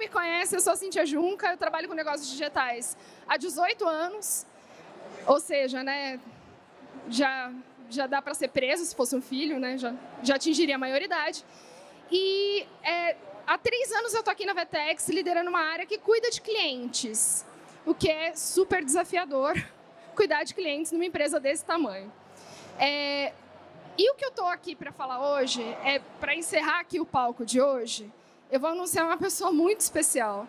conhece, eu sou a Cíntia Junca, eu trabalho com negócios digitais há 18 anos, ou seja, né, já dá para ser preso se fosse um filho, né, já atingiria a maioridade. E há 3 anos eu estou aqui na Vetex liderando uma área que cuida de clientes, o que é super desafiador, cuidar de clientes numa empresa desse tamanho. E o que eu estou aqui para falar hoje, para encerrar aqui o palco de hoje, eu vou anunciar uma pessoa muito especial.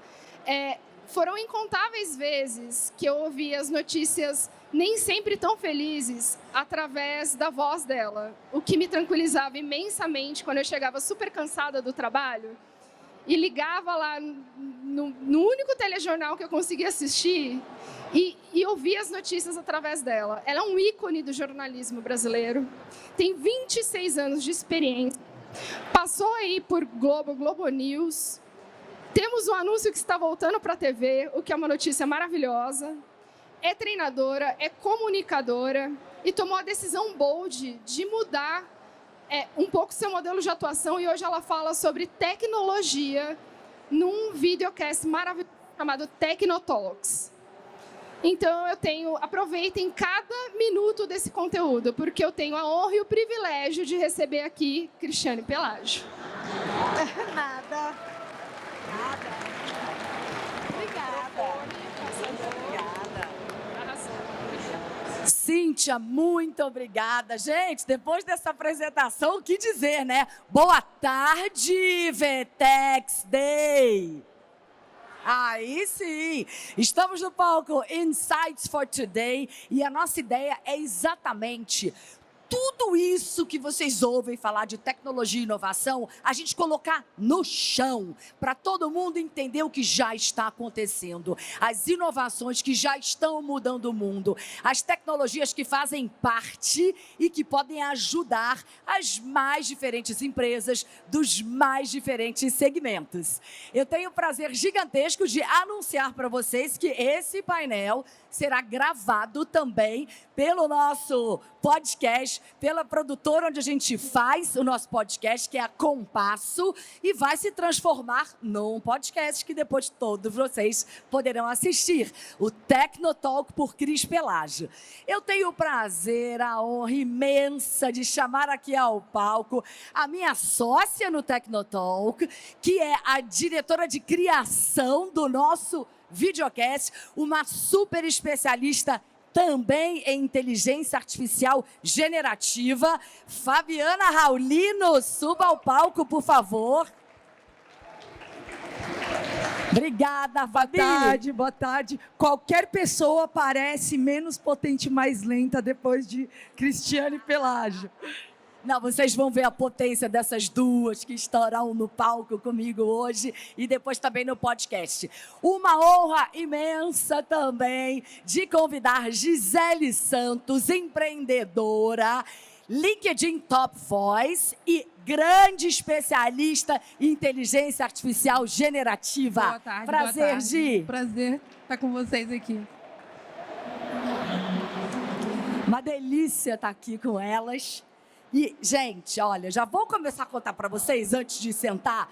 Foram incontáveis vezes que eu ouvi as notícias nem sempre tão felizes através da voz dela, o que me tranquilizava imensamente quando eu chegava super cansada do trabalho e ligava lá no único telejornal que eu conseguia assistir e ouvia as notícias através dela. Ela é um ícone do jornalismo brasileiro, tem 26 anos de experiência, passou aí por Globo News, temos um anúncio que está voltando para a TV, o que é uma notícia maravilhosa, é treinadora, é comunicadora e tomou a decisão bold de mudar um pouco seu modelo de atuação e hoje ela fala sobre tecnologia num videocast maravilhoso chamado Tecnotalks. Então, aproveitem cada minuto desse conteúdo, porque eu tenho a honra e o privilégio de receber aqui Cristiane Pelágio. Nada. Obrigada. Cíntia, muito obrigada. Gente, depois dessa apresentação, o que dizer, né? Boa tarde, Vetex Day! Aí sim! Estamos no palco Insights for Today e a nossa ideia é exatamente tudo isso que vocês ouvem falar de tecnologia e inovação, a gente colocar no chão, para todo mundo entender o que já está acontecendo, as inovações que já estão mudando o mundo, as tecnologias que fazem parte e que podem ajudar as mais diferentes empresas dos mais diferentes segmentos. Eu tenho o prazer gigantesco de anunciar para vocês que esse painel será gravado também pelo nosso podcast, pela produtora onde a gente faz o nosso podcast, que é a Compasso, e vai se transformar num podcast que depois todos vocês poderão assistir, o Tecnotalk por Cris Pelágio. Eu tenho o prazer, a honra imensa de chamar aqui ao palco a minha sócia no Tecnotalk, que é a diretora de criação do nosso videocast, uma super especialista também em inteligência artificial generativa, Fabiana Raulino. Suba ao palco, por favor. Obrigada, Fabi. Boa tarde. Qualquer pessoa parece menos potente e mais lenta depois de Cristiane Pelágio. Não, vocês vão ver a potência dessas duas que estarão no palco comigo hoje e depois também no podcast. Uma honra imensa também de convidar Gisele Santos, empreendedora, LinkedIn Top Voice e grande especialista em inteligência artificial generativa. Boa tarde, prazer, boa tarde. Gi. Prazer estar com vocês aqui. Uma delícia estar aqui com elas. E, gente, olha, já vou começar a contar para vocês, antes de sentar,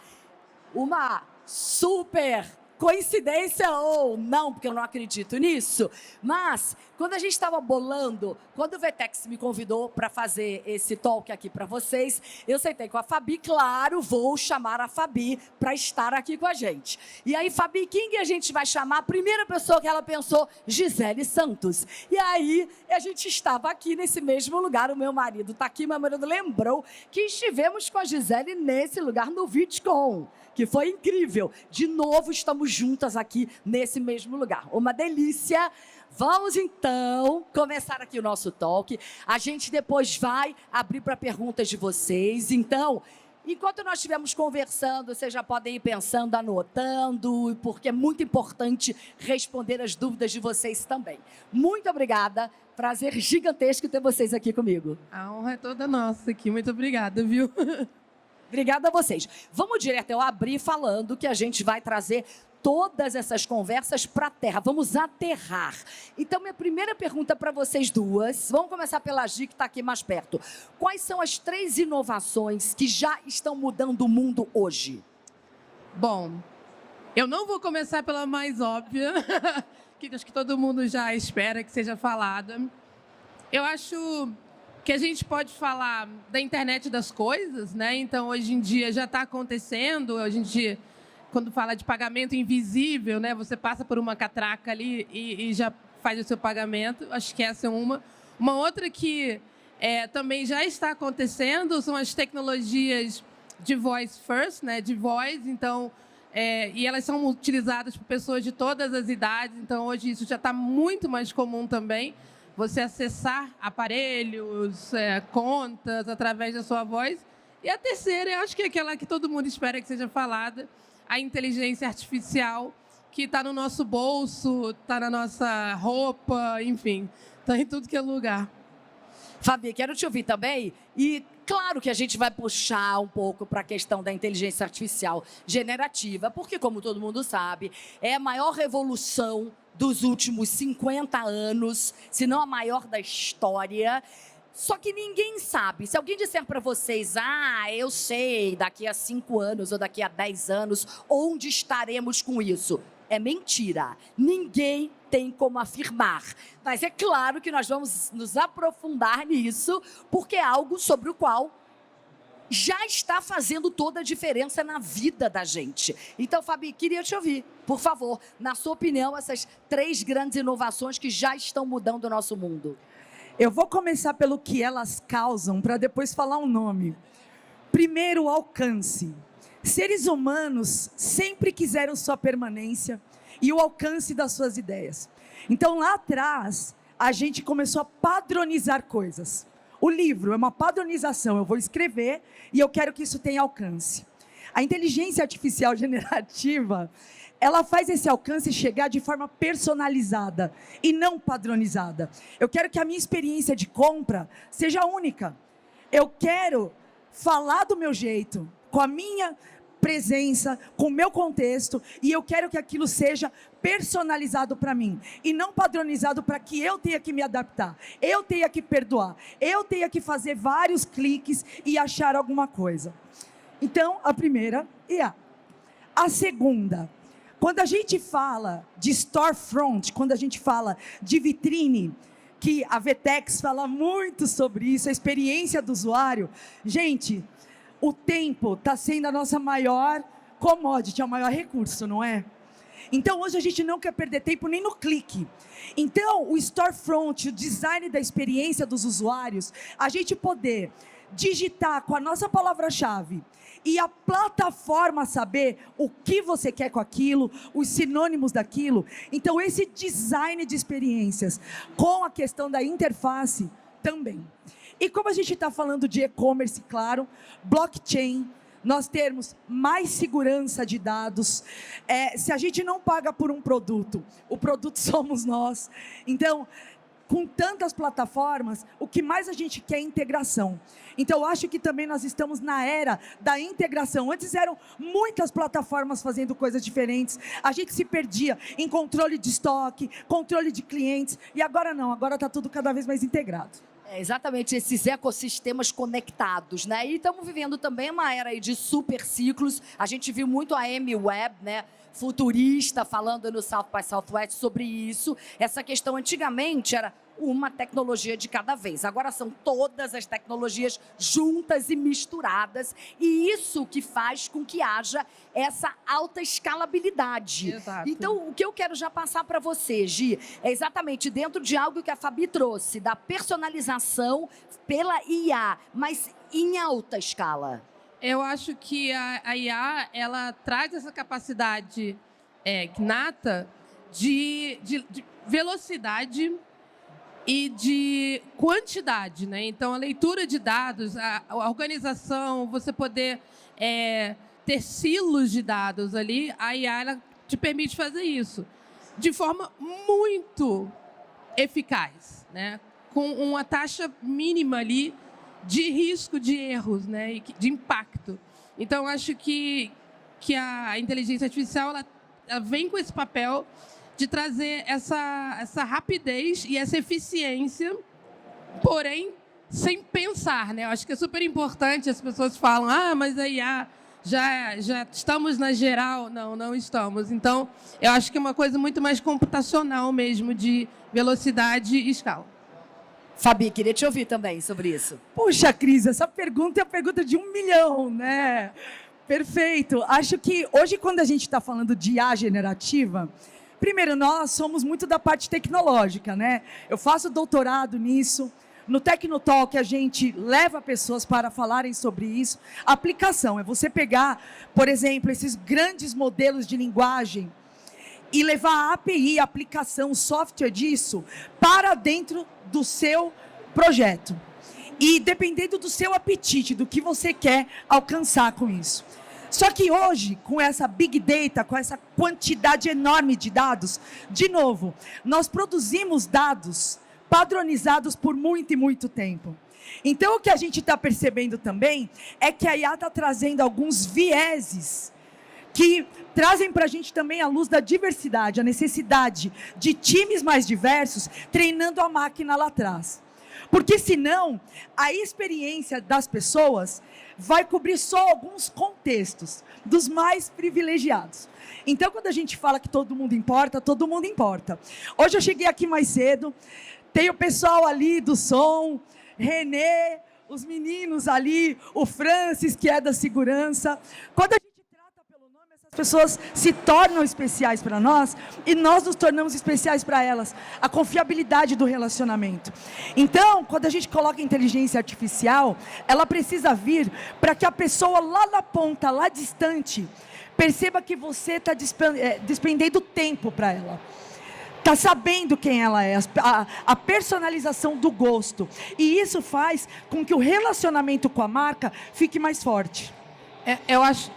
uma super coincidência ou não, porque eu não acredito nisso, mas quando a gente estava bolando, quando o Vetex me convidou para fazer esse talk aqui para vocês, eu sentei com a Fabi, claro, vou chamar a Fabi para estar aqui com a gente. E aí, Fabi, quem que a gente vai chamar? A primeira pessoa que ela pensou, Gisele Santos. E aí, a gente estava aqui nesse mesmo lugar, o meu marido está aqui, meu marido lembrou que estivemos com a Gisele nesse lugar no VidCon, que foi incrível. De novo, estamos juntas aqui nesse mesmo lugar. Uma delícia. Vamos, então, começar aqui o nosso talk. A gente depois vai abrir para perguntas de vocês. Então, enquanto nós estivermos conversando, vocês já podem ir pensando, anotando, porque é muito importante responder as dúvidas de vocês também. Muito obrigada. Prazer gigantesco ter vocês aqui comigo. A honra é toda nossa aqui. Muito obrigada, viu? Obrigada a vocês. Vamos direto, eu abri falando que a gente vai trazer todas essas conversas para a Terra. Vamos aterrar. Então, minha primeira pergunta para vocês duas, vamos começar pela Gi, que está aqui mais perto. Quais são as 3 inovações que já estão mudando o mundo hoje? Bom, Eu não vou começar pela mais óbvia, que acho que todo mundo já espera que seja falada. Eu acho que a gente pode falar da internet das coisas, né? Então, hoje em dia já está acontecendo. Hoje em dia, quando fala de pagamento invisível, né? Você passa por uma catraca ali e já faz o seu pagamento. Acho que essa é uma. Uma outra que também já está acontecendo são as tecnologias de voice first, né? De voz. Então, e elas são utilizadas por pessoas de todas as idades. Então, hoje isso já está muito mais comum também. Você acessar aparelhos, contas, através da sua voz. E a terceira, eu acho que é aquela que todo mundo espera que seja falada, a inteligência artificial, que está no nosso bolso, está na nossa roupa, enfim, está em tudo que é lugar. Fabi, quero te ouvir também. E claro que a gente vai puxar um pouco para a questão da inteligência artificial generativa, porque, como todo mundo sabe, é a maior revolução dos últimos 50 anos, se não a maior da história. Só que ninguém sabe. Se alguém disser para vocês, eu sei, daqui a 5 anos ou daqui a 10 anos, onde estaremos com isso? É mentira. Ninguém tem como afirmar. Mas é claro que nós vamos nos aprofundar nisso, porque é algo sobre o qual já está fazendo toda a diferença na vida da gente. Então, Fabi, queria te ouvir, por favor, na sua opinião, essas 3 grandes inovações que já estão mudando o nosso mundo. Eu vou começar pelo que elas causam, para depois falar um nome. Primeiro, o alcance. Seres humanos sempre quiseram sua permanência e o alcance das suas ideias. Então, lá atrás, a gente começou a padronizar coisas. O livro é uma padronização, eu vou escrever e eu quero que isso tenha alcance. A inteligência artificial generativa, ela faz esse alcance chegar de forma personalizada e não padronizada. Eu quero que a minha experiência de compra seja única. Eu quero falar do meu jeito, com a minha presença, com o meu contexto, e eu quero que aquilo seja personalizado para mim, e não padronizado para que eu tenha que me adaptar, eu tenha que perdoar, eu tenha que fazer vários cliques e achar alguma coisa. Então, a primeira e a segunda. Quando a gente fala de storefront, quando a gente fala de vitrine, que a VTEX fala muito sobre isso, a experiência do usuário, gente, o tempo está sendo a nossa maior commodity, é o maior recurso, não é? Então, hoje a gente não quer perder tempo nem no clique. Então, o storefront, o design da experiência dos usuários, a gente poder digitar com a nossa palavra-chave e a plataforma saber o que você quer com aquilo, os sinônimos daquilo. Então, esse design de experiências com a questão da interface também. E como a gente está falando de e-commerce, claro, blockchain, nós termos mais segurança de dados. Se a gente não paga por um produto, o produto somos nós. Então, com tantas plataformas, o que mais a gente quer é integração. Então, eu acho que também nós estamos na era da integração. Antes eram muitas plataformas fazendo coisas diferentes. A gente se perdia em controle de estoque, controle de clientes. E agora não, agora está tudo cada vez mais integrado. Exatamente, esses ecossistemas conectados, né? E estamos vivendo também uma era aí de super ciclos. A gente viu muito a Amy Webb, né? Futurista, falando no South by Southwest sobre isso. Essa questão antigamente era uma tecnologia de cada vez. Agora são todas as tecnologias juntas e misturadas. E isso que faz com que haja essa alta escalabilidade. Exato. Então, o que eu quero já passar para você, Gi, é exatamente dentro de algo que a Fabi trouxe, da personalização pela IA, mas em alta escala. Eu acho que a IA, ela traz essa capacidade nata de velocidade e de quantidade, né? Então, a leitura de dados, a organização, você poder ter silos de dados ali, a IA ela te permite fazer isso de forma muito eficaz, né? Com uma taxa mínima ali de risco de erros, né, e de impacto. Então, acho que a inteligência artificial ela vem com esse papel de trazer essa rapidez e essa eficiência, porém, sem pensar, né? Eu acho que é super importante, as pessoas falam, mas a IA já estamos na geral? Não, não estamos. Então, eu acho que é uma coisa muito mais computacional mesmo, de velocidade e escala. Fabi, queria te ouvir também sobre isso. Puxa, Cris, essa pergunta é a pergunta de 1 milhão, né? Perfeito. Acho que hoje, quando a gente está falando de IA generativa, primeiro, nós somos muito da parte tecnológica, né? Eu faço doutorado nisso. No Tecnotalk, a gente leva pessoas para falarem sobre isso. A aplicação é você pegar, por exemplo, esses grandes modelos de linguagem e levar a API, a aplicação, o software disso, para dentro do seu projeto. E dependendo do seu apetite, do que você quer alcançar com isso. Só que hoje, com essa Big Data, com essa quantidade enorme de dados, de novo, nós produzimos dados padronizados por muito e muito tempo. Então, o que a gente está percebendo também é que a IA está trazendo alguns vieses que trazem para a gente também a luz da diversidade, a necessidade de times mais diversos treinando a máquina lá atrás. Porque, senão, a experiência das pessoas vai cobrir só alguns contextos dos mais privilegiados. Então, quando a gente fala que todo mundo importa, todo mundo importa. Hoje eu cheguei aqui mais cedo, tem o pessoal ali do som, Renê, os meninos ali, o Francis, que é da segurança. Quando a gente trata pelo nome, essas pessoas se tornam especiais para nós e nós nos tornamos especiais para elas. A confiabilidade do relacionamento. Então, quando a gente coloca inteligência artificial, ela precisa vir para que a pessoa lá na ponta, lá distante, perceba que você está despendendo tempo para ela. Está sabendo quem ela é, a personalização do gosto. E isso faz com que o relacionamento com a marca fique mais forte. Eu acho,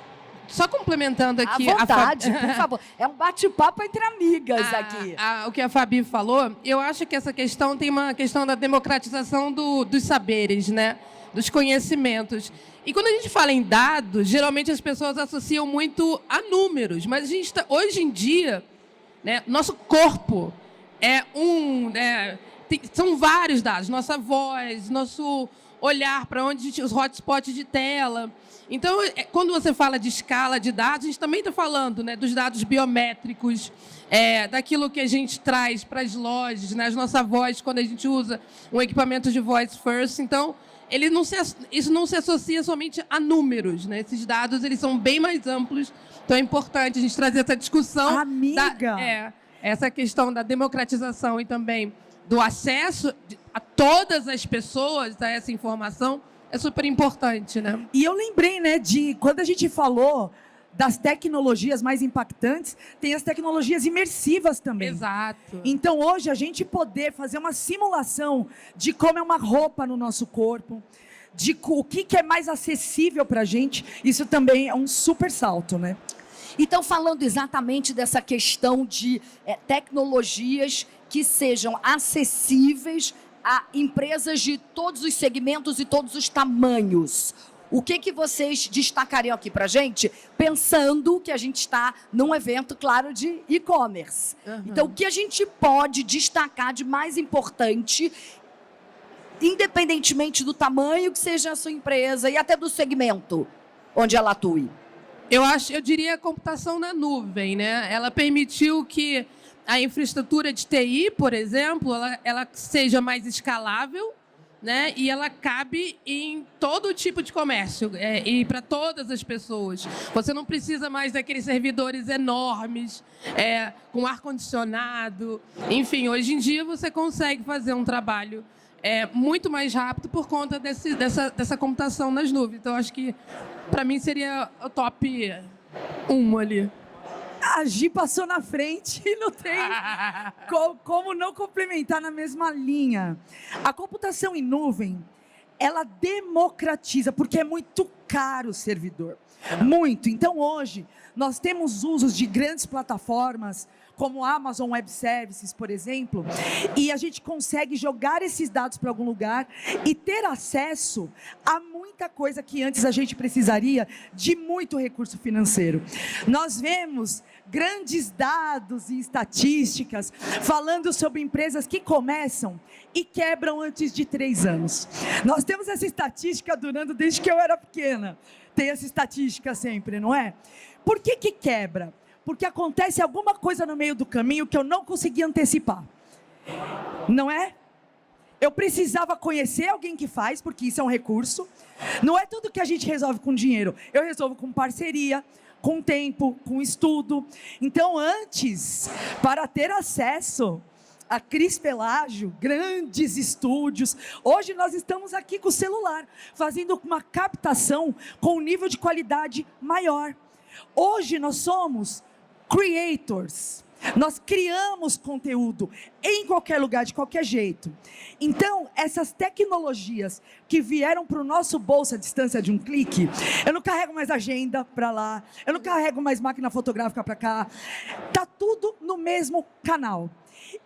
só complementando aqui... À vontade, por favor. É um bate-papo entre amigas aqui. O que a Fabi falou, eu acho que essa questão tem uma questão da democratização dos saberes, né? Dos conhecimentos. E quando a gente fala em dados, geralmente as pessoas associam muito a números. Mas a gente hoje em dia... né? Nosso corpo são vários dados, nossa voz, nosso olhar para onde os hotspots de tela. Então, quando você fala de escala de dados, a gente também está falando, né, dos dados biométricos, daquilo que a gente traz para as lojas, né, a nossa voz, quando a gente usa um equipamento de voice first. Então, isso não se associa somente a números, né? Esses dados eles são bem mais amplos. Então é importante a gente trazer essa discussão. Amiga! Essa questão da democratização e também do acesso a todas as pessoas a essa informação é super importante, né? E eu lembrei, né, de quando a gente falou das tecnologias mais impactantes, tem as tecnologias imersivas também. Exato. Então, hoje, a gente poder fazer uma simulação de como é uma roupa no nosso corpo, de o que é mais acessível para a gente, isso também é um super salto, né? Então, falando exatamente dessa questão de tecnologias que sejam acessíveis a empresas de todos os segmentos e todos os tamanhos. O que vocês destacariam aqui para a gente, pensando que a gente está num evento, claro, de e-commerce? Uhum. Então, o que a gente pode destacar de mais importante, independentemente do tamanho que seja a sua empresa e até do segmento onde ela atue? Eu diria a computação na nuvem, né? Ela permitiu que a infraestrutura de TI, por exemplo, ela seja mais escalável, né? E ela cabe em todo tipo de comércio e para todas as pessoas. Você não precisa mais daqueles servidores enormes, com ar-condicionado. Enfim, hoje em dia você consegue fazer um trabalho muito mais rápido por conta dessa computação nas nuvens. Então, acho que, para mim, seria o top 1 ali. A Gi passou na frente e não tem como não complementar na mesma linha. A computação em nuvem, ela democratiza, porque é muito caro o servidor. Muito. Então, hoje, nós temos usos de grandes plataformas, como Amazon Web Services, por exemplo, e a gente consegue jogar esses dados para algum lugar e ter acesso a muita coisa que antes a gente precisaria de muito recurso financeiro. Nós vemos grandes dados e estatísticas falando sobre empresas que começam e quebram antes de 3 anos. Nós temos essa estatística durando desde que eu era pequena. Tem essa estatística sempre, não é? Por que quebra? Porque acontece alguma coisa no meio do caminho que eu não consegui antecipar. Não é? Eu precisava conhecer alguém que faz, porque isso é um recurso. Não é tudo que a gente resolve com dinheiro. Eu resolvo com parceria, com tempo, com estudo. Então, antes, para ter acesso a Cris Pelágio, grandes estúdios. Hoje nós estamos aqui com o celular, fazendo uma captação com um nível de qualidade maior. Hoje nós somos creators. Nós criamos conteúdo em qualquer lugar, de qualquer jeito. Então, essas tecnologias que vieram para o nosso bolso à distância de um clique, eu não carrego mais agenda para lá, eu não carrego mais máquina fotográfica para cá. Está tudo no mesmo canal.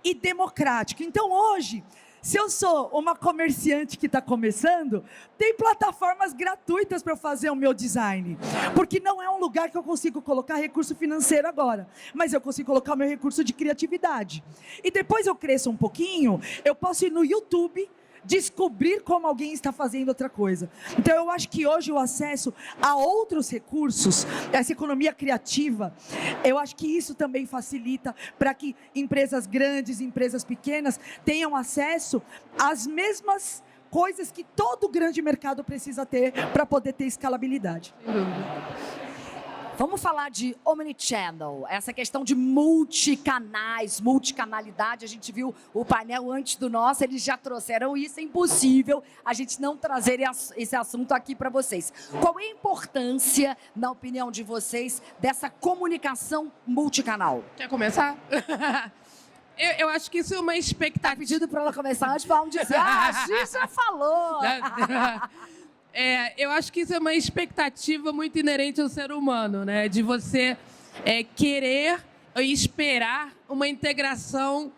E democrático. Então, hoje, se eu sou uma comerciante que está começando, tem plataformas gratuitas para eu fazer o meu design. Porque não é um lugar que eu consigo colocar recurso financeiro agora, mas eu consigo colocar o meu recurso de criatividade. E depois eu cresço um pouquinho, eu posso ir no YouTube, descobrir como alguém está fazendo outra coisa. Então, eu acho que hoje o acesso a outros recursos, essa economia criativa, eu acho que isso também facilita para que empresas grandes, empresas pequenas, tenham acesso às mesmas coisas que todo grande mercado precisa ter para poder ter escalabilidade. Sem dúvida. Vamos falar de omnichannel, essa questão de multicanais, multicanalidade. A gente viu o painel antes do nosso, eles já trouxeram isso. É impossível a gente não trazer esse assunto aqui para vocês. Qual é a importância, na opinião de vocês, dessa comunicação multicanal? Quer começar? Eu acho que isso é uma expectativa. Tá pedindo para ela começar antes, vamos dizer, a Gi já falou. Eu acho que isso é uma expectativa muito inerente ao ser humano, né? De você querer e esperar uma integração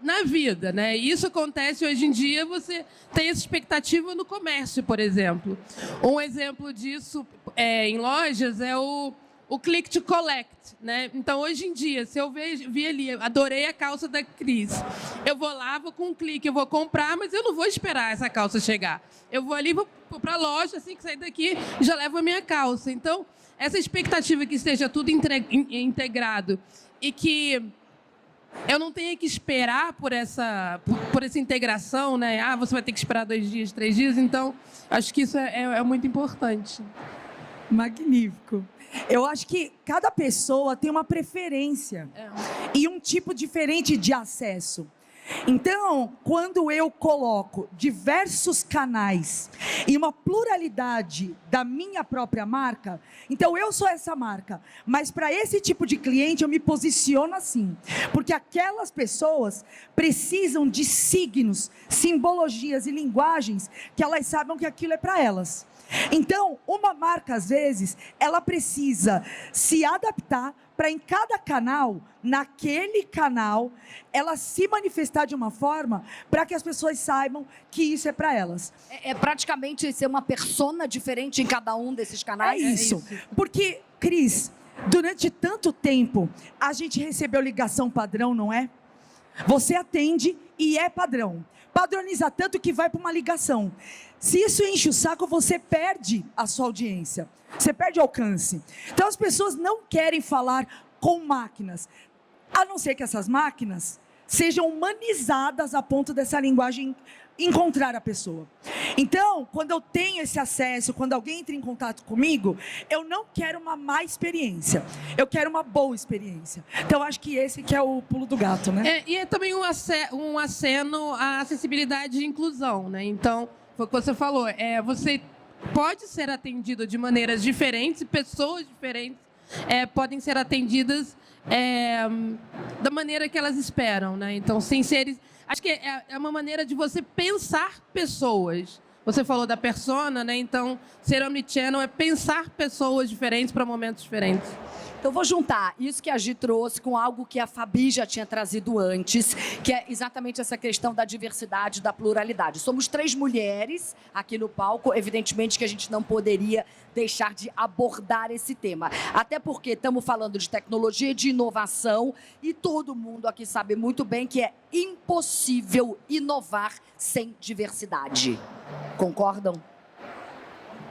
na vida, né? E isso acontece hoje em dia, você tem essa expectativa no comércio, por exemplo. Um exemplo disso em lojas é o click to collect, né? Então, hoje em dia, se eu vi ali, adorei a calça da Cris, eu vou lá, vou com um clique, eu vou comprar, mas eu não vou esperar essa calça chegar. Eu vou ali, vou para a loja, assim que sair daqui, já levo a minha calça. Então, essa expectativa que esteja tudo integrado e que eu não tenha que esperar por essa integração, né? Ah, você vai ter que esperar 2 dias, 3 dias. Então, acho que isso é muito importante. Magnífico. Eu acho que cada pessoa tem uma preferência e um tipo diferente de acesso. Então, quando eu coloco diversos canais e uma pluralidade da minha própria marca, então eu sou essa marca, mas para esse tipo de cliente eu me posiciono assim, porque aquelas pessoas precisam de signos, simbologias e linguagens que elas saibam que aquilo é para elas. Então, uma marca, às vezes, ela precisa se adaptar para em cada canal, naquele canal, ela se manifestar de uma forma para que as pessoas saibam que isso é para elas. É praticamente ser uma persona diferente em cada um desses canais? É isso. Porque, Cris, durante tanto tempo, a gente recebeu ligação padrão, não é? Você atende e é padrão. Padroniza tanto que vai para uma ligação. Se isso enche o saco, você perde a sua audiência. Você perde o alcance. Então, as pessoas não querem falar com máquinas, a não ser que essas máquinas sejam humanizadas a ponto dessa linguagem encontrar a pessoa. Então, quando eu tenho esse acesso, quando alguém entra em contato comigo, eu não quero uma má experiência, eu quero uma boa experiência. Então, acho que esse que é o pulo do gato, né? E é também um aceno à acessibilidade e inclusão, né? Então, foi o que você falou, você pode ser atendido de maneiras diferentes, pessoas diferentes podem ser atendidas da maneira que elas esperam, né? Então, sem ser... Acho que é uma maneira de você pensar pessoas. Você falou da persona, né? Então, ser omnichannel é pensar pessoas diferentes para momentos diferentes. Então, eu vou juntar isso que a Gi trouxe com algo que a Fabi já tinha trazido antes, que é exatamente essa questão da diversidade, da pluralidade. Somos 3 mulheres aqui no palco, evidentemente que a gente não poderia deixar de abordar esse tema. Até porque estamos falando de tecnologia e de inovação e todo mundo aqui sabe muito bem que é impossível inovar sem diversidade. Concordam?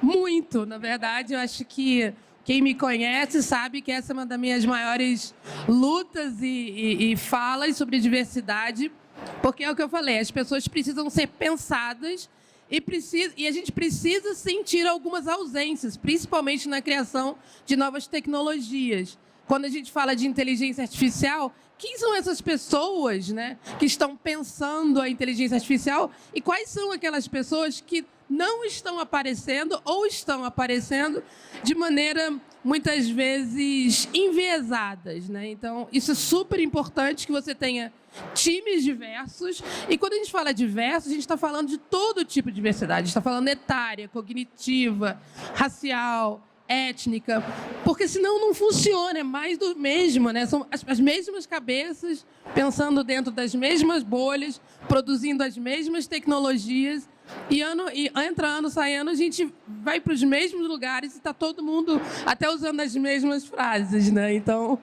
Muito, na verdade, eu acho que quem me conhece sabe que essa é uma das minhas maiores lutas e falas sobre diversidade, porque é o que eu falei, as pessoas precisam ser pensadas e a gente precisa sentir algumas ausências, principalmente na criação de novas tecnologias. Quando a gente fala de inteligência artificial, quem são essas pessoas, né, que estão pensando a inteligência artificial e quais são aquelas pessoas que não estão aparecendo ou estão aparecendo de maneira, muitas vezes, enviesadas, né? Então, isso é super importante que você tenha times diversos. E quando a gente fala diversos, a gente está falando de todo tipo de diversidade. A gente está falando etária, cognitiva, racial, étnica, porque senão não funciona, é mais do mesmo, né? São as mesmas cabeças, pensando dentro das mesmas bolhas, produzindo as mesmas tecnologias, e entra ano, sai ano, a gente vai para os mesmos lugares e está todo mundo até usando as mesmas frases, né? Então...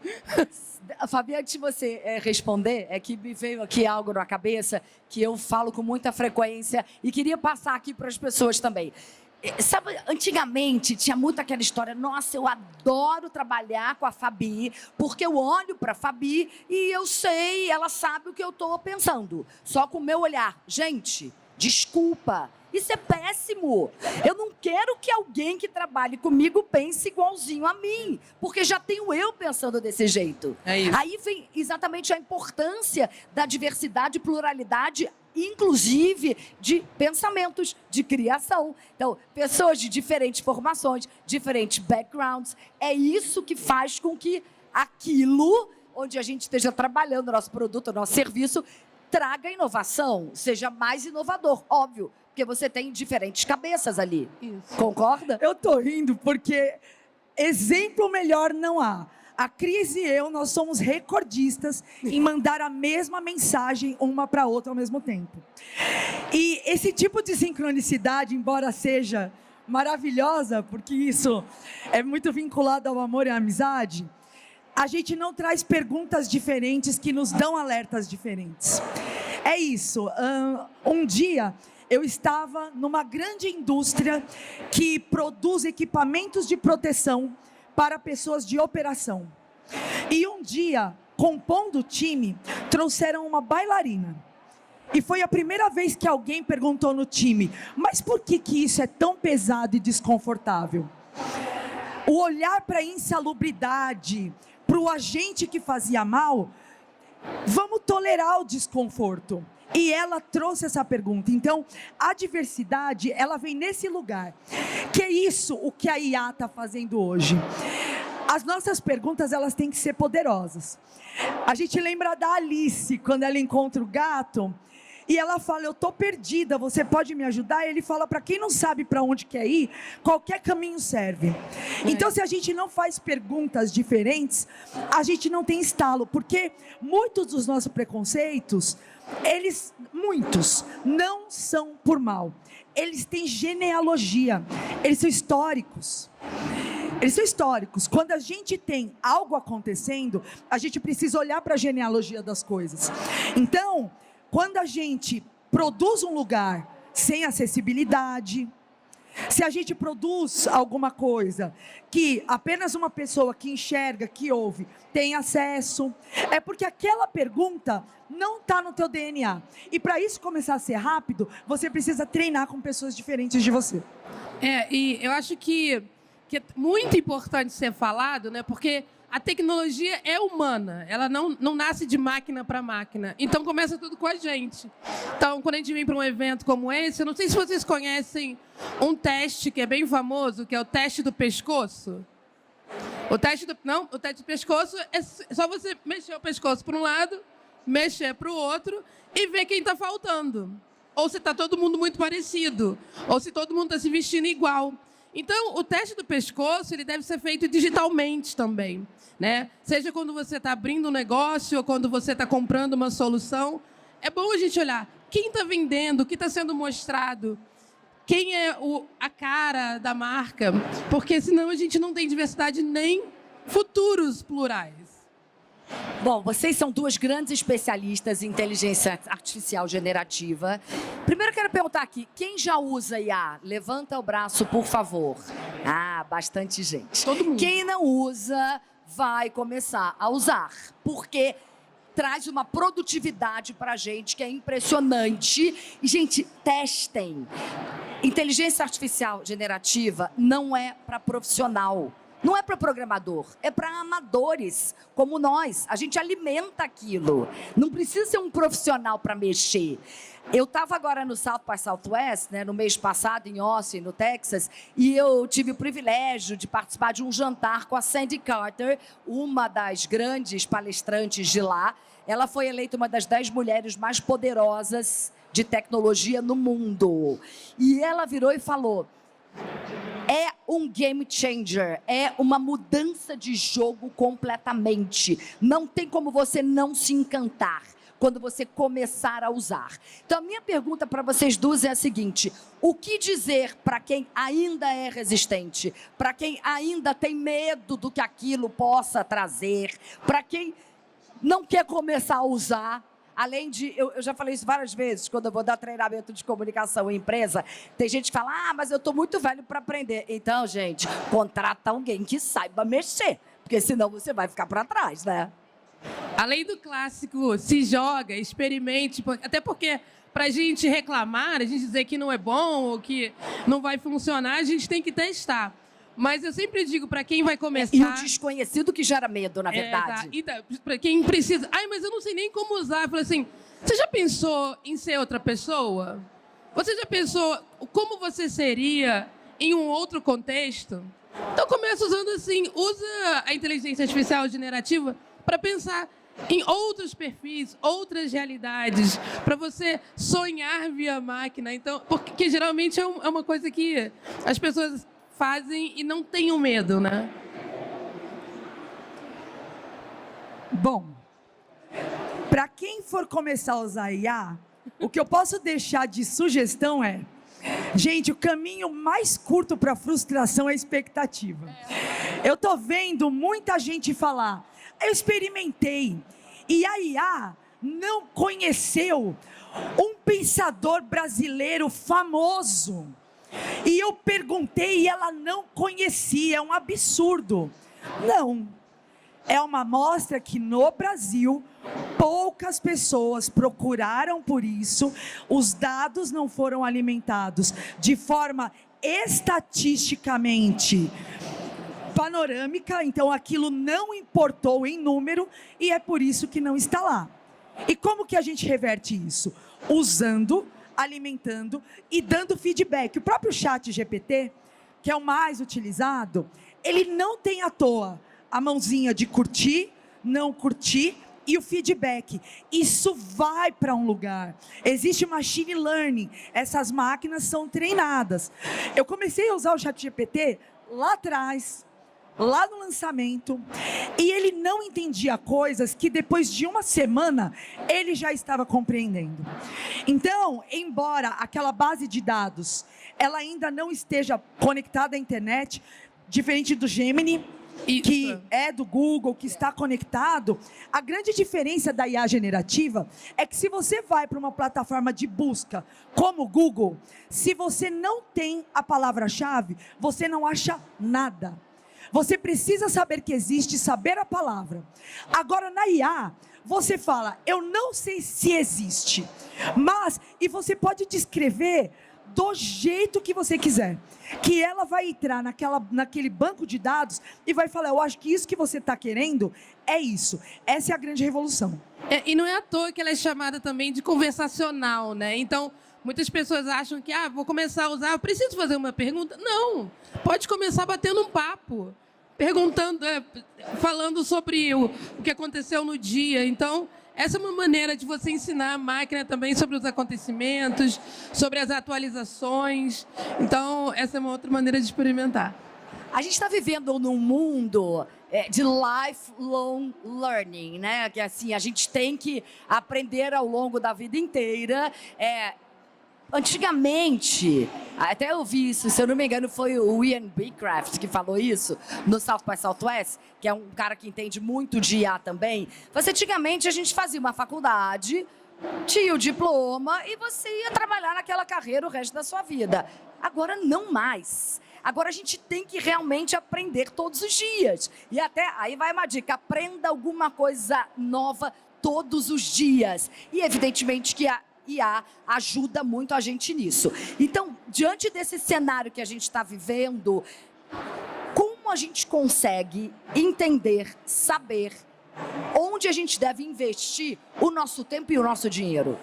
Fabi, antes de você responder, é que me veio aqui algo na cabeça que eu falo com muita frequência e queria passar aqui para as pessoas também. Sabe, antigamente tinha muito aquela história, nossa, eu adoro trabalhar com a Fabi, porque eu olho para a Fabi e eu sei, ela sabe o que eu estou pensando, só com o meu olhar. Gente, desculpa, isso é péssimo. Eu não quero que alguém que trabalhe comigo pense igualzinho a mim, porque já tenho eu pensando desse jeito. É isso. Aí vem exatamente a importância da diversidade e pluralidade, inclusive de pensamentos, de criação. Então, pessoas de diferentes formações, diferentes backgrounds, é isso que faz com que aquilo onde a gente esteja trabalhando, nosso produto, nosso serviço, traga inovação, seja mais inovador, óbvio, porque você tem diferentes cabeças ali. Isso. Concorda? Eu tô rindo porque exemplo melhor não há. A Cris e eu, nós somos recordistas em mandar a mesma mensagem uma para outra ao mesmo tempo. E esse tipo de sincronicidade, embora seja maravilhosa, porque isso é muito vinculado ao amor e à amizade, a gente não traz perguntas diferentes que nos dão alertas diferentes. É isso. Um dia eu estava numa grande indústria que produz equipamentos de proteção para pessoas de operação. E um dia, compondo o time, trouxeram uma bailarina. E foi a primeira vez que alguém perguntou no time, mas por que isso é tão pesado e desconfortável? O olhar para a insalubridade, para o agente que fazia mal, vamos tolerar o desconforto. E ela trouxe essa pergunta. Então, a diversidade, ela vem nesse lugar. Que é isso o que a IA está fazendo hoje. As nossas perguntas, elas têm que ser poderosas. A gente lembra da Alice, quando ela encontra o gato, e ela fala, eu estou perdida, você pode me ajudar? E ele fala, para quem não sabe para onde quer ir, qualquer caminho serve. Então, se a gente não faz perguntas diferentes, a gente não tem estalo, porque muitos dos nossos preconceitos, muitos, não são por mal. Eles têm genealogia, eles são históricos. Eles são históricos. Quando a gente tem algo acontecendo, a gente precisa olhar para a genealogia das coisas. Então, quando a gente produz um lugar sem acessibilidade, se a gente produz alguma coisa que apenas uma pessoa que enxerga, que ouve, tem acesso, é porque aquela pergunta não está no teu DNA. E para isso começar a ser rápido, você precisa treinar com pessoas diferentes de você. E eu acho que é muito importante ser falado, né? Porque a tecnologia é humana, ela não nasce de máquina para máquina. Então, começa tudo com a gente. Então, quando a gente vem para um evento como esse, eu não sei se vocês conhecem um teste que é bem famoso, que é o teste do pescoço. O teste do pescoço é só você mexer o pescoço para um lado, mexer para o outro e ver quem está faltando. Ou se está todo mundo muito parecido, ou se todo mundo está se vestindo igual. Então, o teste do pescoço ele deve ser feito digitalmente também, né? Seja quando você está abrindo um negócio ou quando você está comprando uma solução. É bom a gente olhar quem está vendendo, o que está sendo mostrado, quem é a cara da marca, porque senão a gente não tem diversidade nem futuros plurais. Bom, vocês são duas grandes especialistas em inteligência artificial generativa. Primeiro, eu quero perguntar aqui, quem já usa IA? Levanta o braço, por favor. Ah, bastante gente. Todo mundo. Quem não usa, vai começar a usar, porque traz uma produtividade para a gente que é impressionante. E, gente, testem. Inteligência artificial generativa não é para profissional. Não é para programador, é para amadores, como nós. A gente alimenta aquilo. Não precisa ser um profissional para mexer. Eu estava agora no South by Southwest, né, no mês passado, em Austin, no Texas, e eu tive o privilégio de participar de um jantar com a Sandy Carter, uma das grandes palestrantes de lá. Ela foi eleita uma das 10 mulheres mais poderosas de tecnologia no mundo. E ela virou e falou: é um game changer, é uma mudança de jogo completamente. Não tem como você não se encantar quando você começar a usar. Então, a minha pergunta para vocês duas é a seguinte: o que dizer para quem ainda é resistente, para quem ainda tem medo do que aquilo possa trazer, para quem não quer começar a usar? Além de, eu já falei isso várias vezes, quando eu vou dar treinamento de comunicação em empresa, tem gente que fala, mas eu estou muito velho para aprender. Então, gente, contrata alguém que saiba mexer, porque senão você vai ficar para trás, né? Além do clássico, se joga, experimente, até porque para a gente reclamar, a gente dizer que não é bom ou que não vai funcionar, a gente tem que testar. Mas eu sempre digo para quem vai começar... E o desconhecido que gera medo, na verdade. Para quem precisa... mas eu não sei nem como usar. Eu falei assim, você já pensou em ser outra pessoa? Você já pensou como você seria em um outro contexto? Então começa usando assim, usa a inteligência artificial generativa para pensar em outros perfis, outras realidades, para você sonhar via máquina. Então, porque geralmente é uma coisa que as pessoas fazem e não tenham medo, né? Bom, para quem for começar a usar IA, o que eu posso deixar de sugestão é, gente, o caminho mais curto para a frustração é a expectativa. Eu tô vendo muita gente falar, eu experimentei, e a IA não conheceu um pensador brasileiro famoso. E eu perguntei e ela não conhecia, é um absurdo. Não, é uma amostra que no Brasil poucas pessoas procuraram por isso, os dados não foram alimentados de forma estatisticamente panorâmica, então aquilo não importou em número e é por isso que não está lá. E como que a gente reverte isso? Usando, alimentando e dando feedback. O próprio ChatGPT, que é o mais utilizado, ele não tem à toa a mãozinha de curtir, não curtir e o feedback. Isso vai para um lugar. Existe machine learning. Essas máquinas são treinadas. Eu comecei a usar o ChatGPT lá atrás, lá no lançamento, e ele não entendia coisas que depois de uma semana ele já estava compreendendo. Então, embora aquela base de dados ela ainda não esteja conectada à internet, diferente do Gemini, que é do Google, que está conectado, a grande diferença da IA generativa é que se você vai para uma plataforma de busca como o Google, se você não tem a palavra-chave, você não acha nada. Você precisa saber que existe, saber a palavra. Agora, na IA, você fala, eu não sei se existe, mas, e você pode descrever do jeito que você quiser, que ela vai entrar naquele banco de dados e vai falar, eu acho que isso que você está querendo é isso. Essa é a grande revolução. E não é à toa que ela é chamada também de conversacional, né? Então, muitas pessoas acham que, vou começar a usar, preciso fazer uma pergunta? Não, pode começar batendo um papo, perguntando, falando sobre o que aconteceu no dia. Então, essa é uma maneira de você ensinar a máquina também sobre os acontecimentos, sobre as atualizações. Então, essa é uma outra maneira de experimentar. A gente está vivendo num mundo de lifelong learning, né? Que assim, a gente tem que aprender ao longo da vida inteira. Antigamente, até eu vi isso, se eu não me engano, foi o Ian Beecraft que falou isso no South by Southwest, que é um cara que entende muito de IA também. Antigamente, a gente fazia uma faculdade, tinha o diploma e você ia trabalhar naquela carreira o resto da sua vida. Agora, não mais. Agora, a gente tem que realmente aprender todos os dias. E até, aí vai uma dica, aprenda alguma coisa nova todos os dias. E, evidentemente, que a IA ajuda muito a gente nisso. Então, diante desse cenário que a gente está vivendo, como a gente consegue entender, saber onde a gente deve investir o nosso tempo e o nosso dinheiro?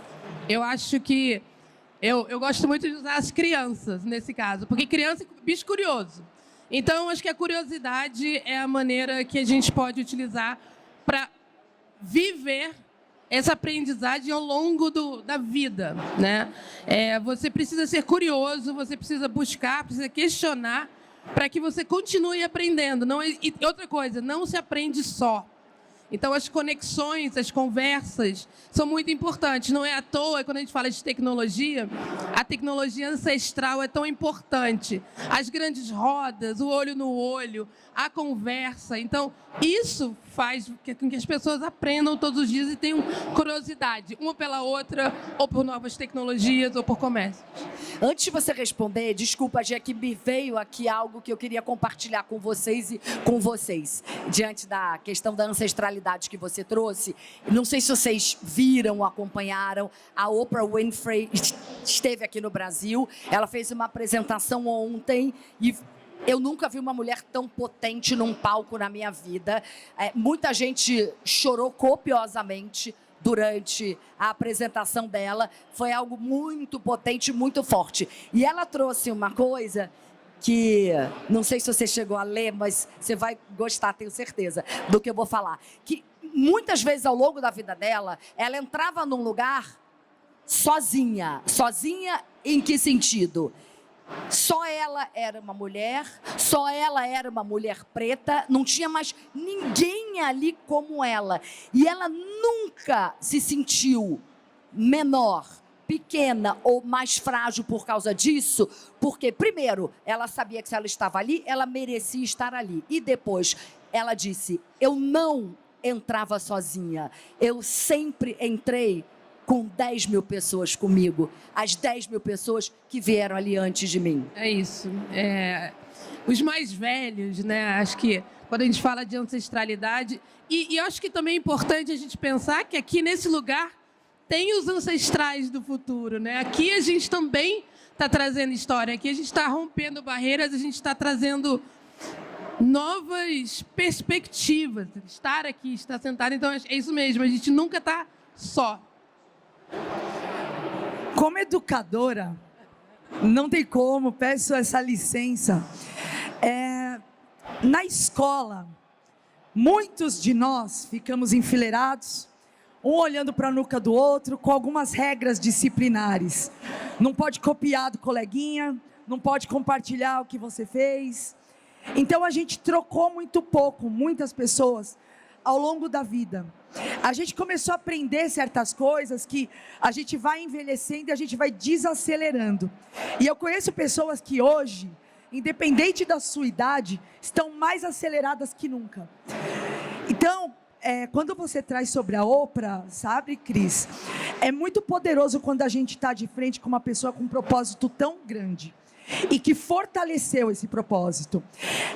Eu acho que eu gosto muito de usar as crianças nesse caso, porque criança é bicho curioso. Então, acho que a curiosidade é a maneira que a gente pode utilizar para viver essa aprendizagem ao longo da vida, né? Você precisa ser curioso, você precisa buscar, precisa questionar para que você continue aprendendo. E outra coisa, não se aprende só. Então, as conexões, as conversas são muito importantes. Não é à toa, quando a gente fala de tecnologia, a tecnologia ancestral é tão importante. As grandes rodas, o olho no olho, a conversa. Então, isso faz com que as pessoas aprendam todos os dias e tenham curiosidade, uma pela outra, ou por novas tecnologias, ou por comércio. Antes de você responder, desculpa, Gia, que me veio aqui algo que eu queria compartilhar com vocês e com vocês, diante da questão da ancestralidade que você trouxe. Não sei se vocês viram, acompanharam, a Oprah Winfrey esteve aqui no Brasil, ela fez uma apresentação ontem e eu nunca vi uma mulher tão potente num palco na minha vida. Muita gente chorou copiosamente durante a apresentação dela. Foi algo muito potente, muito forte. E ela trouxe uma coisa que, não sei se você chegou a ler, mas você vai gostar, tenho certeza, do que eu vou falar. Que muitas vezes ao longo da vida dela, ela entrava num lugar sozinha. Sozinha em que sentido? Só ela era uma mulher, só ela era uma mulher preta, não tinha mais ninguém ali como ela. E ela nunca se sentiu menor, pequena ou mais frágil por causa disso, porque, primeiro, ela sabia que se ela estava ali, ela merecia estar ali. E depois, ela disse, eu não entrava sozinha, eu sempre entrei com 10 mil pessoas comigo, as 10 mil pessoas que vieram ali antes de mim. É isso. Os mais velhos, né? Acho que quando a gente fala de ancestralidade, e eu acho que também é importante a gente pensar que aqui nesse lugar tem os ancestrais do futuro, né? Aqui a gente também está trazendo história, aqui a gente está rompendo barreiras, a gente está trazendo novas perspectivas. Estar aqui, estar sentado, então é isso mesmo, a gente nunca está só. Como educadora, não tem como, peço essa licença. Na escola, muitos de nós ficamos enfileirados, um olhando para a nuca do outro, com algumas regras disciplinares. Não pode copiar do coleguinha, não pode compartilhar o que você fez. Então, a gente trocou muito pouco, muitas pessoas, ao longo da vida. A gente começou a aprender certas coisas que a gente vai envelhecendo e a gente vai desacelerando. E eu conheço pessoas que hoje, independente da sua idade, estão mais aceleradas que nunca. Então, quando você traz sobre a Oprah, sabe, Cris? É muito poderoso quando a gente está de frente com uma pessoa com um propósito tão grande. E que fortaleceu esse propósito.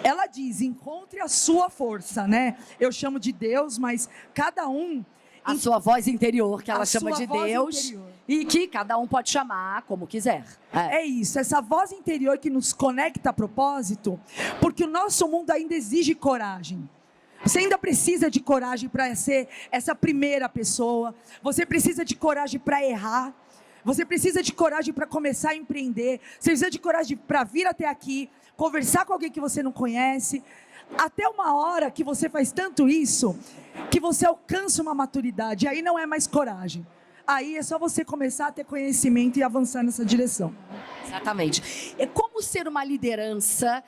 Ela diz, encontre a sua força, né? Eu chamo de Deus, mas cada um... A sua voz interior, que ela chama de voz Deus, interior. E que cada um pode chamar como quiser. É isso, essa voz interior que nos conecta a propósito, porque o nosso mundo ainda exige coragem. Você ainda precisa de coragem para ser essa primeira pessoa, você precisa de coragem para errar, você precisa de coragem para começar a empreender, você precisa de coragem para vir até aqui, conversar com alguém que você não conhece, até uma hora que você faz tanto isso, que você alcança uma maturidade, aí não é mais coragem. Aí é só você começar a ter conhecimento e avançar nessa direção. Exatamente. É como ser uma liderança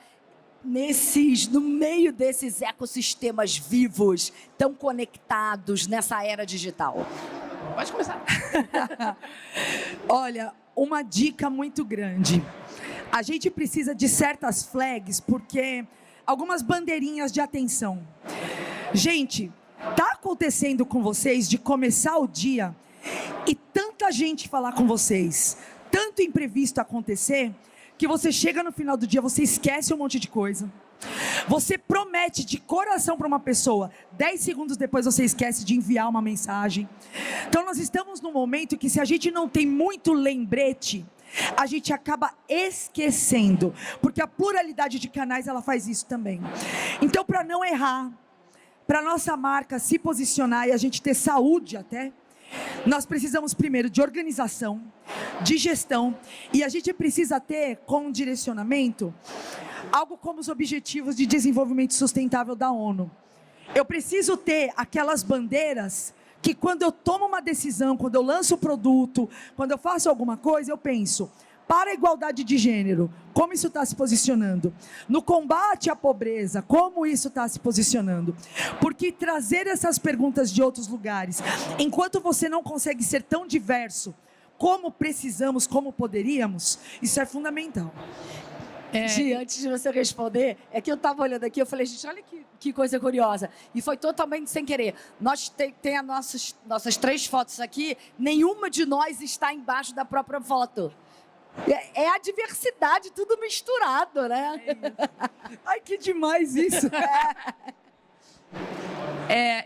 no meio desses ecossistemas vivos, tão conectados nessa era digital? Pode começar. Olha, uma dica muito grande. A gente precisa de certas flags, porque algumas bandeirinhas de atenção. Gente, tá acontecendo com vocês de começar o dia e tanta gente falar com vocês, tanto imprevisto acontecer, que você chega no final do dia, você esquece um monte de coisa. Você promete de coração para uma pessoa, 10 segundos depois você esquece de enviar uma mensagem. Então nós estamos num momento que, se a gente não tem muito lembrete, a gente acaba esquecendo, porque a pluralidade de canais ela faz isso também. Então, para não errar, para nossa marca se posicionar e a gente ter saúde até, nós precisamos primeiro de organização, de gestão, e a gente precisa ter como direcionamento algo como os Objetivos de Desenvolvimento Sustentável da ONU. Eu preciso ter aquelas bandeiras que, quando eu tomo uma decisão, quando eu lanço o produto, quando eu faço alguma coisa, eu penso: para a igualdade de gênero, como isso está se posicionando? No combate à pobreza, como isso está se posicionando? Porque trazer essas perguntas de outros lugares, enquanto você não consegue ser tão diverso como precisamos, como poderíamos, isso é fundamental. Gi, antes de você responder, é que eu estava olhando aqui, eu falei, gente, olha que coisa curiosa. E foi totalmente sem querer. Nós tem as nossas 3 fotos aqui, nenhuma de nós está embaixo da própria foto. É a diversidade, tudo misturado, né? Ai, que demais isso!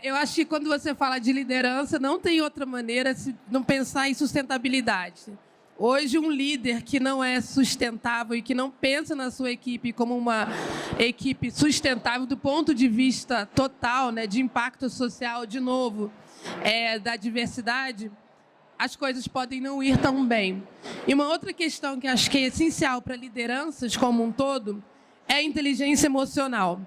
Eu acho que quando você fala de liderança, não tem outra maneira de não pensar em sustentabilidade. Hoje, um líder que não é sustentável e que não pensa na sua equipe como uma equipe sustentável do ponto de vista total, né, de impacto social, de novo, da diversidade, as coisas podem não ir tão bem. E uma outra questão que acho que é essencial para lideranças como um todo é a inteligência emocional.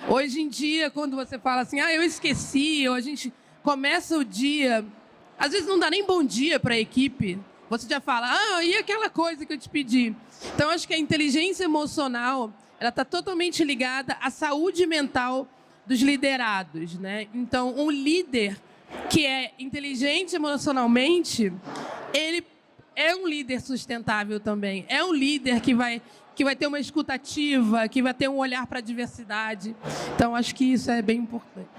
Hoje em dia, quando você fala assim, eu esqueci, ou a gente começa o dia, às vezes não dá nem bom dia para a equipe, você já fala, e aquela coisa que eu te pedi? Então, acho que a inteligência emocional, ela está totalmente ligada à saúde mental dos liderados, né? Então, um líder que é inteligente emocionalmente, ele é um líder sustentável também. É um líder que vai ter uma escuta ativa, que vai ter um olhar para a diversidade. Então, acho que isso é bem importante.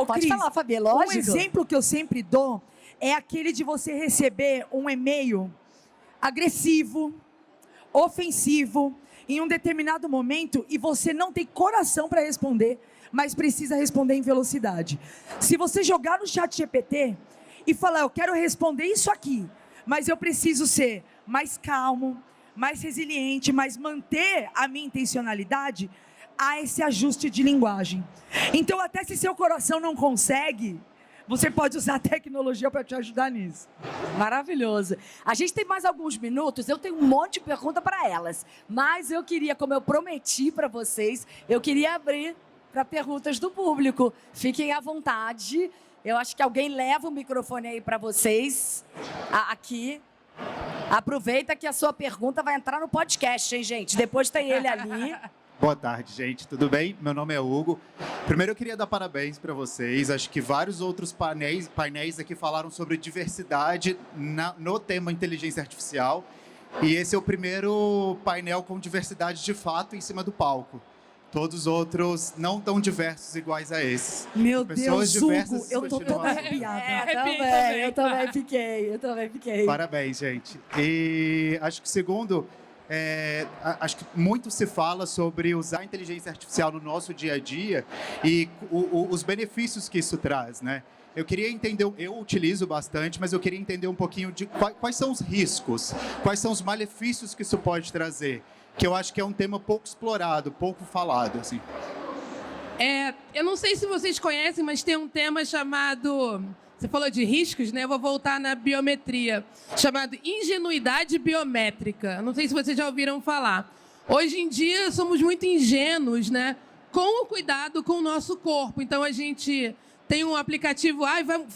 Pode falar, Fabi, lógico. Um exemplo que eu sempre dou é aquele de você receber um e-mail agressivo, ofensivo, em um determinado momento, e você não tem coração para responder, mas precisa responder em velocidade. Se você jogar no ChatGPT e falar, eu quero responder isso aqui, mas eu preciso ser mais calmo, mais resiliente, mas manter a minha intencionalidade, há esse ajuste de linguagem. Então, até se seu coração não consegue, você pode usar a tecnologia para te ajudar nisso. Maravilhoso. A gente tem mais alguns minutos, eu tenho um monte de pergunta para elas, mas eu queria, como eu prometi para vocês, eu queria abrir para perguntas do público. Fiquem à vontade. Eu acho que alguém leva o microfone aí para vocês, aqui. Aproveita que a sua pergunta vai entrar no podcast, hein, gente? Depois tem ele ali. Boa tarde, gente. Tudo bem? Meu nome é Hugo. Primeiro, eu queria dar parabéns para vocês. Acho que vários outros painéis aqui falaram sobre diversidade no tema inteligência artificial. E esse é o primeiro painel com diversidade de fato em cima do palco. Todos os outros não tão diversos iguais a esses. Meu Pessoas Deus, Hugo, diversas eu tô toda arrepiada. Eu também fiquei. Parabéns, gente. E acho que segundo... acho que muito se fala sobre usar a inteligência artificial no nosso dia a dia e os benefícios que isso traz, né? Eu queria entender, eu utilizo bastante, mas eu queria entender um pouquinho de quais são os riscos, quais são os malefícios que isso pode trazer, que eu acho que é um tema pouco explorado, pouco falado, assim. Eu não sei se vocês conhecem, mas tem um tema chamado... Você falou de riscos, né? Eu vou voltar na biometria, chamado ingenuidade biométrica. Não sei se vocês já ouviram falar. Hoje em dia, somos muito ingênuos, né? Com o cuidado com o nosso corpo. Então, a gente tem um aplicativo,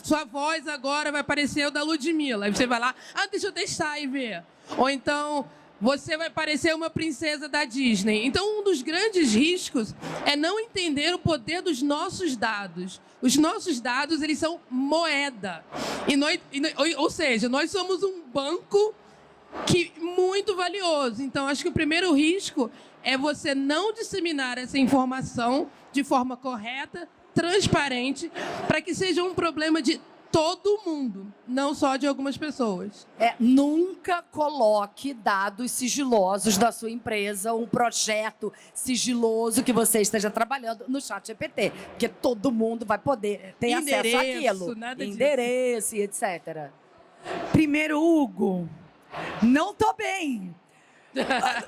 sua voz agora vai parecer o da Ludmilla. Aí você vai lá, deixa eu testar e ver. Ou então, você vai parecer uma princesa da Disney. Então, um dos grandes riscos é não entender o poder dos nossos dados. Os nossos dados, eles são moeda. Ou seja, nós somos um banco muito valioso. Então, acho que o primeiro risco é você não disseminar essa informação de forma correta, transparente, para que seja um problema de todo mundo, não só de algumas pessoas. Nunca coloque dados sigilosos da sua empresa, um projeto sigiloso que você esteja trabalhando no ChatGPT, porque todo mundo vai poder ter acesso àquilo. Endereço, etc. Primeiro, Hugo, não tô bem.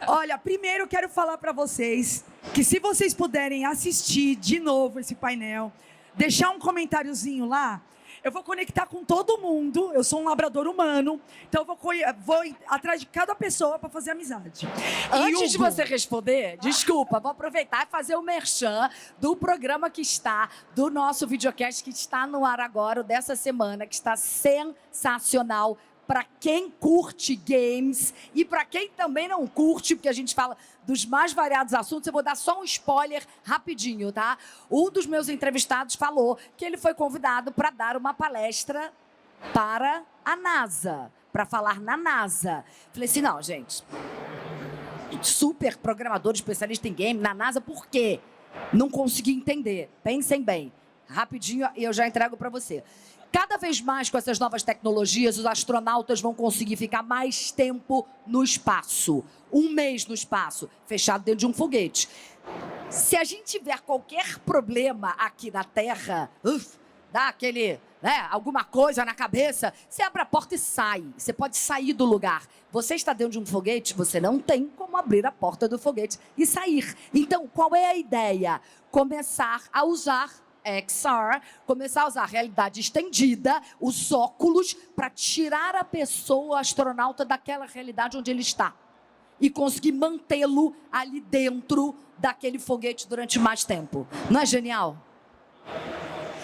Olha, primeiro eu quero falar para vocês que se vocês puderem assistir de novo esse painel, deixar um comentáriozinho lá, eu vou conectar com todo mundo. Eu sou um labrador humano, então eu vou atrás de cada pessoa para fazer amizade. Antes de você responder, desculpa, vou aproveitar e fazer o merchan do programa que está, do nosso videocast que está no ar agora, o dessa semana, que está sensacional. Para quem curte games e para quem também não curte, porque a gente fala dos mais variados assuntos, eu vou dar só um spoiler rapidinho, tá? Um dos meus entrevistados falou que ele foi convidado para dar uma palestra para a NASA, para falar na NASA. Falei assim, não, gente, super programador, especialista em game, na NASA, por quê? Não consegui entender. Pensem bem. Rapidinho, eu já entrego para você. Cada vez mais com essas novas tecnologias, os astronautas vão conseguir ficar mais tempo no espaço. 1 mês no espaço, fechado dentro de um foguete. Se a gente tiver qualquer problema aqui na Terra, dá aquele, alguma coisa na cabeça, você abre a porta e sai. Você pode sair do lugar. Você está dentro de um foguete, você não tem como abrir a porta do foguete e sair. Então, qual é a ideia? Começar a usar XR, começar a usar a realidade estendida, os óculos, para tirar a pessoa, o astronauta, daquela realidade onde ele está. E conseguir mantê-lo ali dentro daquele foguete durante mais tempo. Não é genial?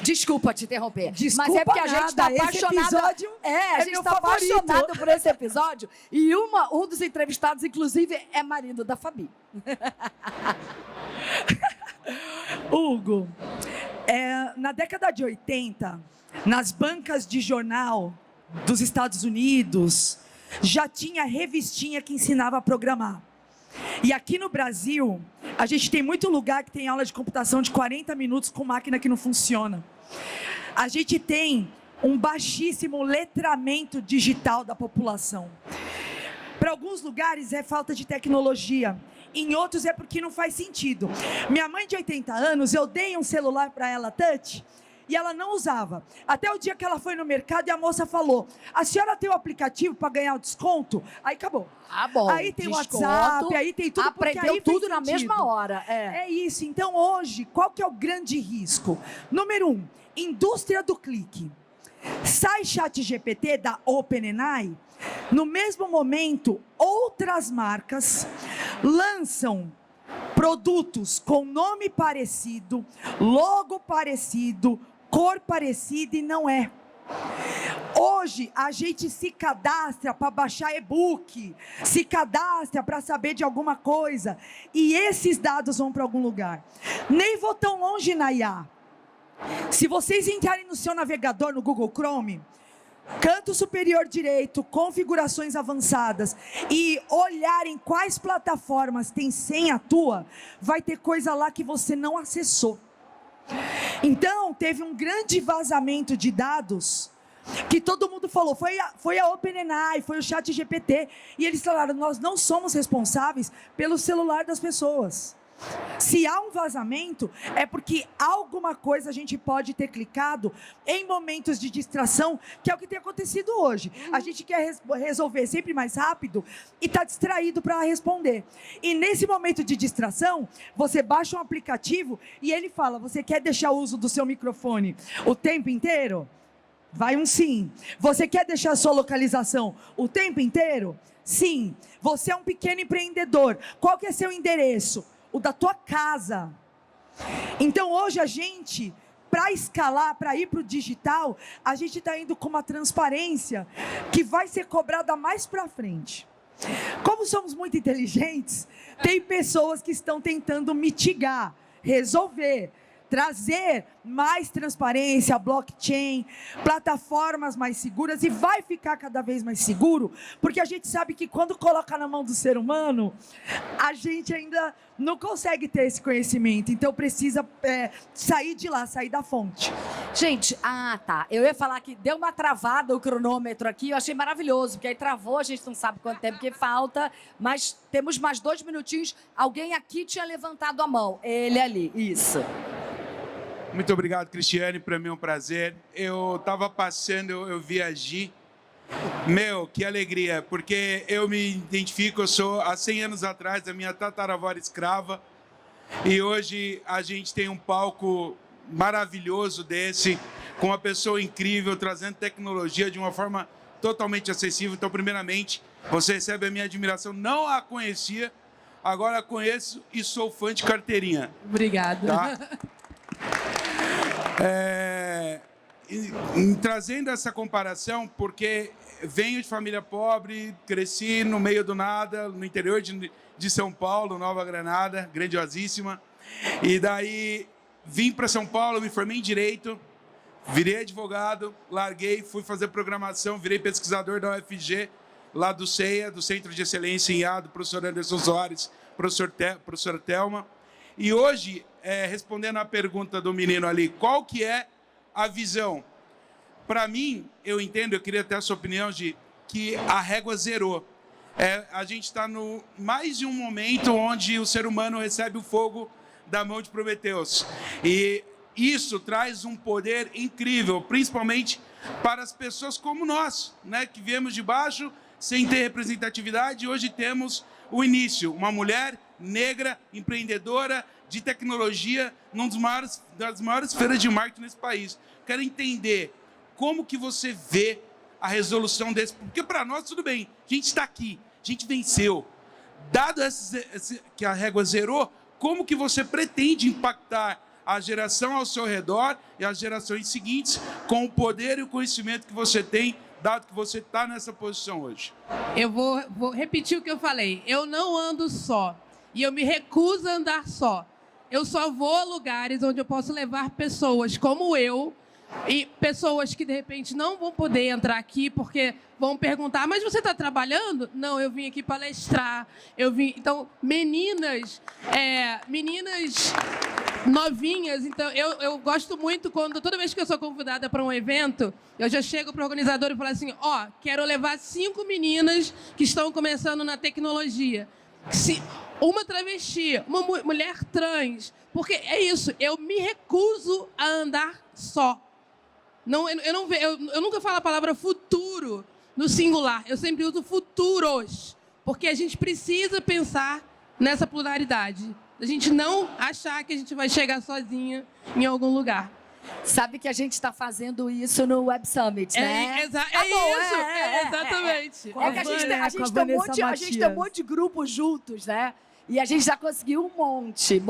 Desculpa te interromper. Desculpa, mas é porque a gente está apaixonado. A gente está apaixonado por esse episódio. E um dos entrevistados, inclusive, é marido da Fabi. Hugo, na década de 80, nas bancas de jornal dos Estados Unidos, já tinha revistinha que ensinava a programar. E aqui no Brasil, a gente tem muito lugar que tem aula de computação de 40 minutos com máquina que não funciona. A gente tem um baixíssimo letramento digital da população. Para alguns lugares é falta de tecnologia. Em outros é porque não faz sentido. Minha mãe de 80 anos, eu dei um celular para ela touch e ela não usava. Até o dia que ela foi no mercado e a moça falou, a senhora tem o aplicativo para ganhar o desconto? Aí acabou. Bom. Aí tem o WhatsApp, aí tem tudo. Aprendeu tudo na mesma hora. É isso. Então hoje, qual que é o grande risco? Número 1, indústria do clique. Sai ChatGPT da OpenAI, no mesmo momento, outras marcas lançam produtos com nome parecido, logo parecido, cor parecida e não é. Hoje, a gente se cadastra para baixar e-book, se cadastra para saber de alguma coisa, e esses dados vão para algum lugar. Nem vou tão longe na IA. Se vocês entrarem no seu navegador, no Google Chrome, canto superior direito, configurações avançadas, e olharem quais plataformas tem senha tua, vai ter coisa lá que você não acessou. Então, teve um grande vazamento de dados, que todo mundo falou, foi a OpenAI, foi o ChatGPT, e eles falaram, nós não somos responsáveis pelo celular das pessoas. Se há um vazamento, é porque alguma coisa a gente pode ter clicado em momentos de distração, que é o que tem acontecido hoje. A gente quer resolver sempre mais rápido e está distraído para responder. E nesse momento de distração, você baixa um aplicativo e ele fala, você quer deixar o uso do seu microfone o tempo inteiro? Vai um sim. Você quer deixar a sua localização o tempo inteiro? Sim. Você é um pequeno empreendedor. Qual que é seu endereço? O da tua casa. Então hoje a gente, para escalar, para ir para o digital, a gente está indo com uma transparência que vai ser cobrada mais para frente. Como somos muito inteligentes, tem pessoas que estão tentando mitigar, resolver, trazer mais transparência, blockchain, plataformas mais seguras, e vai ficar cada vez mais seguro, porque a gente sabe que quando coloca na mão do ser humano, a gente ainda não consegue ter esse conhecimento, então precisa sair de lá, sair da fonte. Gente, tá. Eu ia falar que deu uma travada o cronômetro aqui, eu achei maravilhoso, porque aí travou, a gente não sabe quanto tempo que falta, mas temos mais 2 minutinhos. Alguém aqui tinha levantado a mão. Ele ali, isso. Muito obrigado, Cristiane, para mim é um prazer. Eu estava passando, eu viajei. Meu, que alegria, porque eu me identifico, eu sou, há 100 anos atrás, a minha tataravó era escrava, e hoje a gente tem um palco maravilhoso desse, com uma pessoa incrível, trazendo tecnologia de uma forma totalmente acessível. Então, primeiramente, você recebe a minha admiração, não a conhecia, agora a conheço e sou fã de carteirinha. Obrigada. Tá? Trazendo essa comparação, porque venho de família pobre, cresci no meio do nada, no interior de São Paulo, Nova Granada, grandiosíssima, e daí vim para São Paulo, me formei em Direito, virei advogado, larguei, fui fazer programação, virei pesquisador da UFG, lá do CEA, do Centro de Excelência em IA, do professor Anderson Soares, professora Thelma, e hoje, respondendo à pergunta do menino ali, qual que é a visão? Para mim, eu entendo, eu queria ter a sua opinião, de que a régua zerou. A gente está no mais de um momento onde o ser humano recebe o fogo da mão de Prometeus. E isso traz um poder incrível, principalmente para as pessoas como nós, né, que viemos de baixo, sem ter representatividade, e hoje temos o início, uma mulher negra, empreendedora, de tecnologia, das maiores feiras de marketing nesse país. Quero entender como que você vê a resolução desse... Porque para nós, tudo bem, a gente está aqui, a gente venceu. Dado que a régua zerou, como que você pretende impactar a geração ao seu redor e as gerações seguintes com o poder e o conhecimento que você tem, dado que você está nessa posição hoje? Eu vou repetir o que eu falei. Eu não ando só. E eu me recuso a andar só. Eu só vou a lugares onde eu posso levar pessoas como eu, e pessoas que, de repente, não vão poder entrar aqui porque vão perguntar, mas você está trabalhando? Não, eu vim aqui palestrar. Então, meninas novinhas. Então, eu gosto muito quando, toda vez que eu sou convidada para um evento, eu já chego para o organizador e falo assim, quero levar 5 meninas que estão começando na tecnologia. Uma travesti, uma mulher trans. Porque é isso, eu me recuso a andar só. Eu nunca falo a palavra futuro no singular, eu sempre uso futuros, porque a gente precisa pensar nessa pluralidade. A gente não achar que a gente vai chegar sozinha em algum lugar. Sabe que a gente está fazendo isso no Web Summit, né? Exatamente. É que a gente tem um monte de grupos juntos, né? E a gente já conseguiu um monte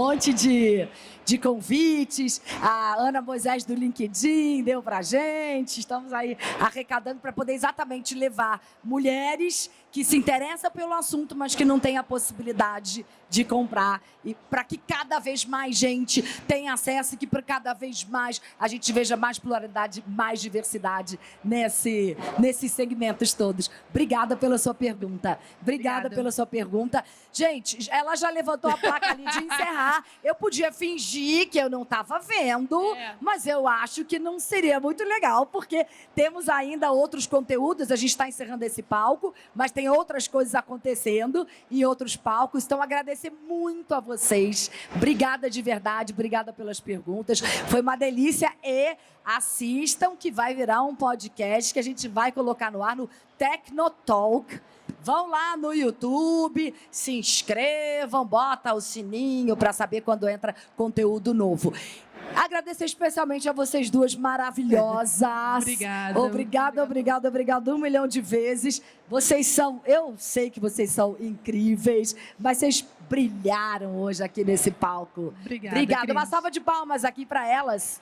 de convites. A Ana Moisés do LinkedIn deu pra gente. Estamos aí arrecadando para poder exatamente levar mulheres que se interessam pelo assunto, mas que não têm a possibilidade de comprar. E para que cada vez mais gente tenha acesso e que para cada vez mais a gente veja mais pluralidade, mais diversidade nesses segmentos todos. Obrigada pela sua pergunta. Obrigada pela sua pergunta. Gente, ela já levantou a placa ali de encerrar. Eu podia fingir que eu não estava vendo, mas eu acho que não seria muito legal, porque temos ainda outros conteúdos. A gente está encerrando esse palco, mas tem outras coisas acontecendo em outros palcos. Então, agradecer muito a vocês. Obrigada de verdade, obrigada pelas perguntas. Foi uma delícia e assistam, que vai virar um podcast que a gente vai colocar no ar no Tecnotalk. Vão lá no YouTube, se inscrevam, bota o sininho para saber quando entra conteúdo novo. Agradecer especialmente a vocês duas maravilhosas. Obrigada. Obrigada 1 milhão de vezes. Vocês são, eu sei que vocês são incríveis, mas vocês brilharam hoje aqui nesse palco. Obrigada, Obrigada. Uma Cris. salva de palmas aqui para elas.